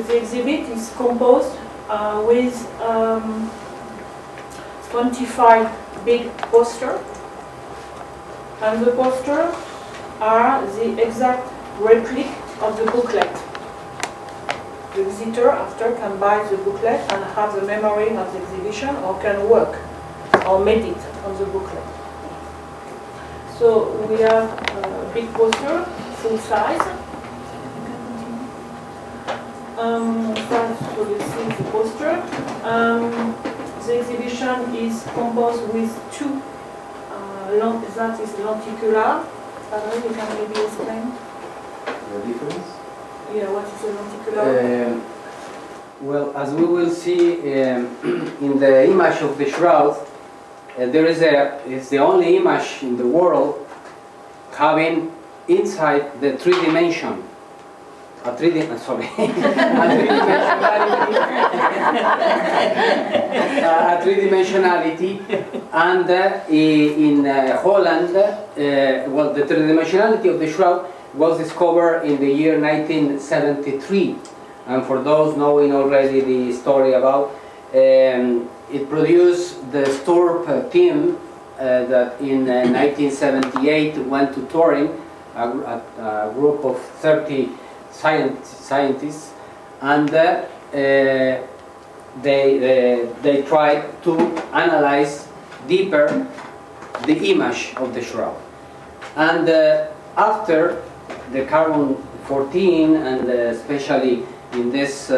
the exhibit is composed with 25 big posters, and the posters are the exact replica of the booklet. The visitor after can buy the booklet and have the memory of the exhibition, or can work or meditate on the booklet. So we have a big poster, full size. So you see the poster. The exhibition is composed with two, that is lenticular. You can maybe explain? The difference? Yeah, what is a lenticular? Well, as we will see in the image of the shroud, it's the only image in the world having inside the three dimension. A three-dimensionality, and in Holland, well, the three-dimensionality of the shroud was discovered in the year 1973, and for those knowing already the story about, it produced the Sturp team that in 1978 went to Turin, a group of 30 scientists, and they tried to analyze deeper the image of the shroud. And after the carbon-14, and especially in this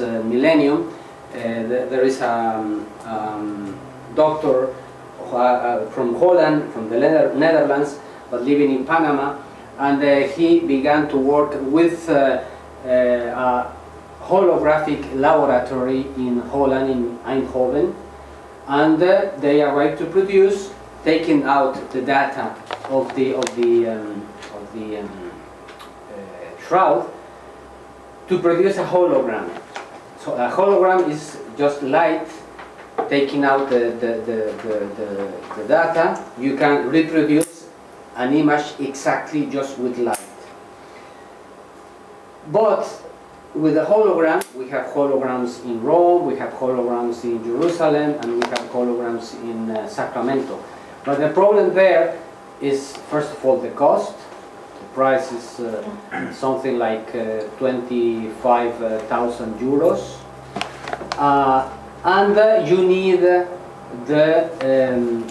millennium, there is a doctor from Holland, from the Netherlands, but living in Panama, and he began to work with a holographic laboratory in Holland, in Eindhoven, and they arrived to produce, taking out the data of the shroud, to produce a hologram. So a hologram is just light, taking out the data. You can reproduce an image exactly just with light. But with the hologram, we have holograms in Rome, we have holograms in Jerusalem, and we have holograms in Sacramento. But the problem there is, first of all, the cost. The price is something like 25,000 euros. And you need the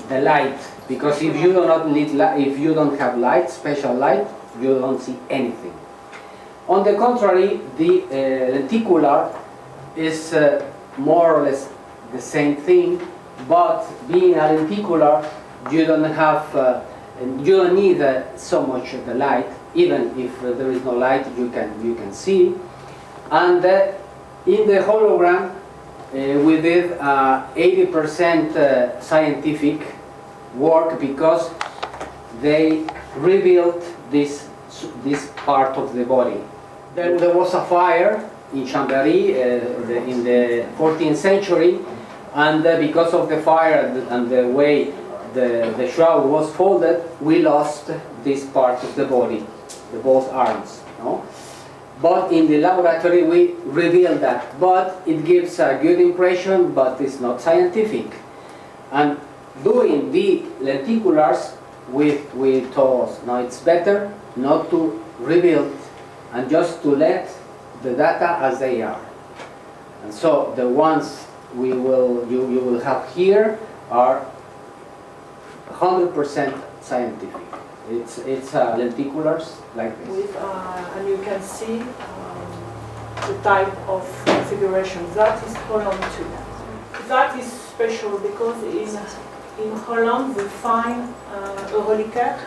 light, because if you do not need if you don't have light, special light, you don't see anything. On the contrary, the lenticular is more or less the same thing, but being a lenticular, you don't have you don't need so much of the light. Even if there is no light, you can see. And in the hologram, we did 80% scientific work, because they rebuilt this part of the body. There was a fire in Chambéry in the 14th century, and because of the fire and the way the shroud was folded, we lost this part of the body, both arms. No? But in the laboratory we revealed that. But it gives a good impression, but it's not scientific. And doing the lenticulars, we thought, no, it's better not to rebuild and just to let the data as they are. And so the ones you will have here are 100% scientific. It's lenticulars like this. With, and you can see the type of configuration. That is Holland too. That is special because in Holland we find a reliquaire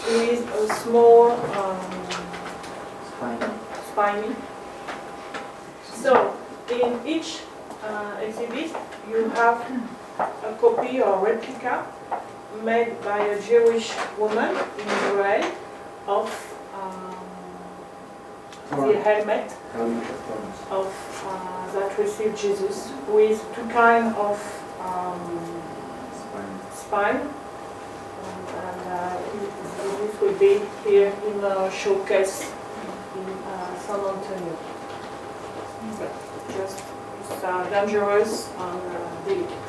with a small spiny. So in each exhibit you have a copy or replica made by a Jewish woman in Israel of the helmet of that received Jesus, with two kinds of spine, and this will be here in a showcase in San Antonio. But just it's dangerous and delicate.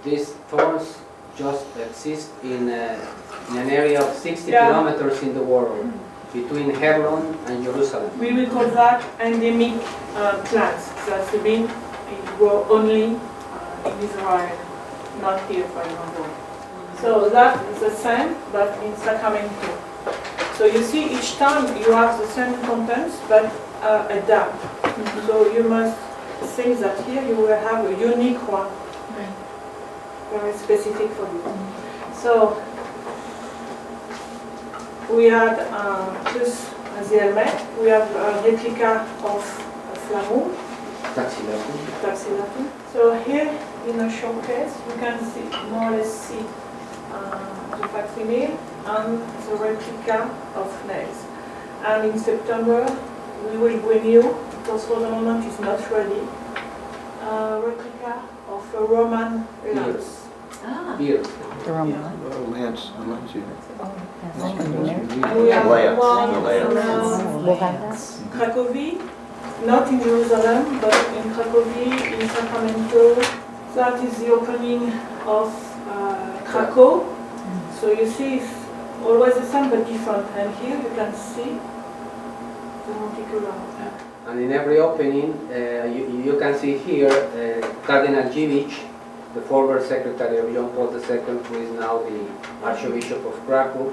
These thorns just exist in an area of 60 Yeah. kilometers in the world, between Hebron and Jerusalem. We will call that endemic plants. That means it grows only in Israel, not here, for example. So that is the same, but in Sacramento. So you see, each time you have the same contents, but adapt. So you must think that here you will have a unique one, very specific for you. So we had just the helmet. We have a replica of a flambeau, taxidermy. So here in a showcase, you can see more or less see the facsimile and the replica of nails. And in September, we will bring you, because for the moment it's not ready, a replica of a Roman lance. Here. The Roman. Yeah. Lance, yeah. And we have Lance, one the Lance. from We'll have that. Cracovie, not in Jerusalem, but in Cracovie, in Sacramento. That is the opening of Krakow. So you see it's always the same but different. And here you can see the monticular. And in every opening, you can see here Cardinal Dziwisz, the former secretary of John Paul II, who is now the Archbishop of Krakow.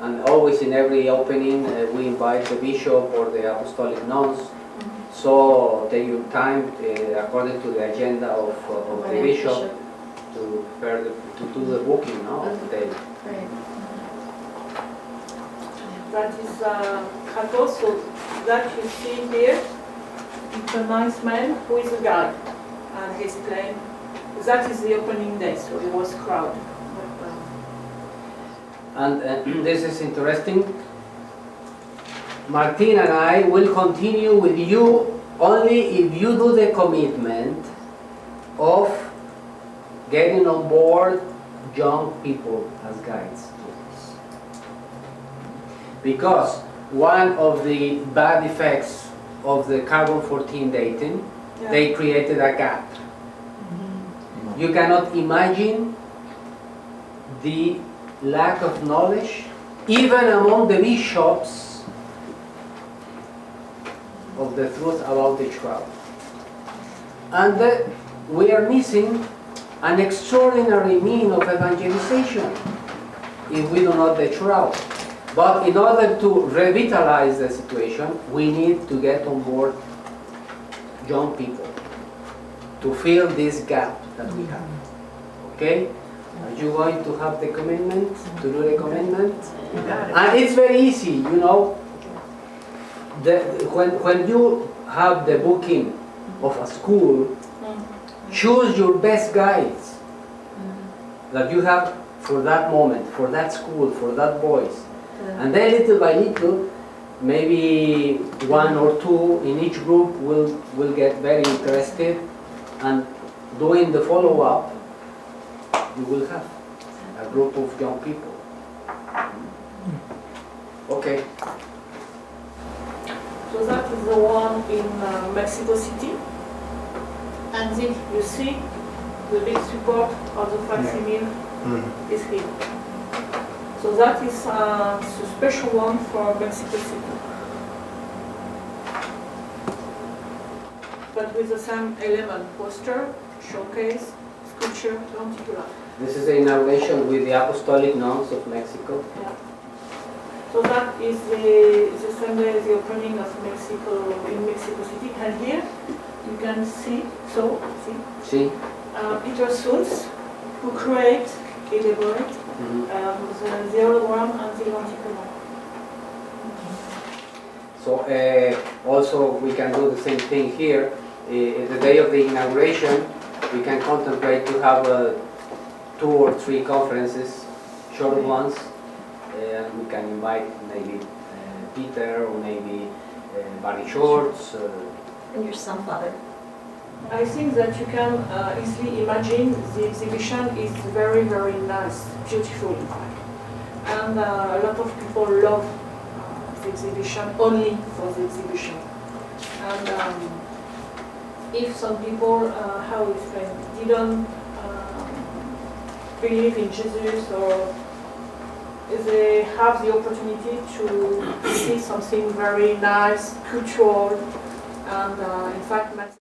And always in every opening, we invite the bishop or the apostolic nuns. So take your time, according to the agenda of the bishop, to do the booking of the day. That is Krakow. So that you see here, it's a nice man who is a guide. And he's playing. That is the opening day, so it was crowd. And this is interesting. Martin and I will continue with you only if you do the commitment of getting on board young people as guides. Because one of the bad effects of the carbon-14 dating, they created a gap. You cannot imagine the lack of knowledge, even among the bishops, of the truth about the Shroud. And we are missing an extraordinary mean of evangelization if we do not the Shroud. But in order to revitalize the situation, we need to get on board young people to fill this gap that we have. Okay? Are you going to have the commitment, to do the commitment? And it's very easy, you know. When you have the booking of a school, choose your best guides that you have for that moment, for that school, for that boys. And then little by little, maybe one or two in each group will get very interested, and doing the follow-up, you will have a group of young people. Okay. So that is the one in Mexico City. And then you see the big support of the facsimile is here. So that is a special one for Mexico City. But with the same element, poster, showcase, sculpture, lenticular. This is the inauguration with the Apostolic Nuns of Mexico. Yeah. So that is the same day as the opening of Mexico in Mexico City. And here you can see, See? Peter Schultz, who create, elaborate the hologram and the lenticular. So also we can do the same thing here. The day of the inauguration, we can contemplate to have 2 or 3 conferences, short ones, and we can invite maybe Peter or maybe Barry Shorts. And yourself, Father. I think that you can easily imagine the exhibition is very, very nice, beautiful in fact. And a lot of people love the exhibition, only for the exhibition. And if some people, how to explain, didn't believe in Jesus, or they have the opportunity to see something very nice, cultural, and in fact